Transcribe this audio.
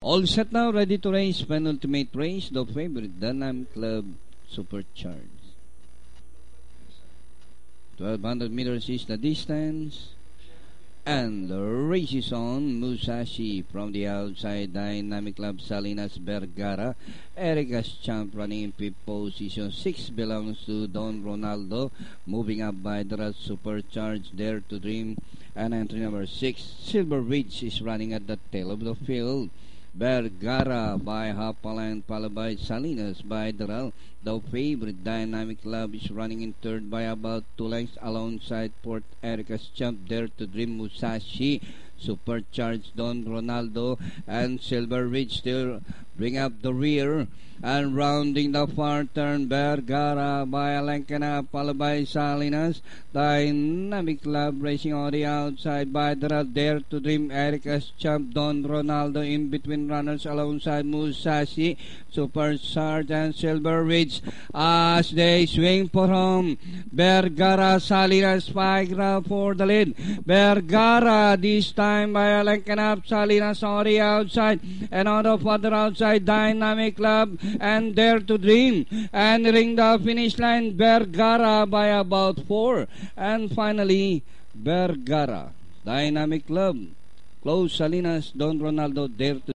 All set now, ready to race. Penultimate race, the favorite Dynamic Club Supercharged. 1200 meters is the distance. And the race is on. Musashi from the outside. Dynamic Club Salinas Vergara. Ericas Champ running in fifth position. 6 belongs to Don Ronaldo. Moving up by the Supercharged. Dare to Dream. And entry number 6. Silver Ridge is running at the tail of the field. Vergara by half a length, followed by Salinas by Doral. The favorite Dynamic Club is running in third by about 2 lengths alongside Port Ericas Champ, Dare to Dream, Musashi, Supercharged, Don Ronaldo, and Silver Ridge still bring up the rear. And rounding the far turn, Vergara by a length and a half, followed by Salinas. Dynamic Club racing on the outside by Dare to Dream, Ericas Champ, Don Ronaldo in between runners alongside Musashi, Supercharged, and Silver Ridge as they swing for home. Vergara, Salinas, Figra for the lead. Vergara this time by a length and a half, Salinas on the outside, and on the further outside, Dynamic Club and Dare to Dream. Entering the finish line, Vergara by about 4. And finally, Vergara, Dynamic Club, Close, Salinas, Don Ronaldo, Dare to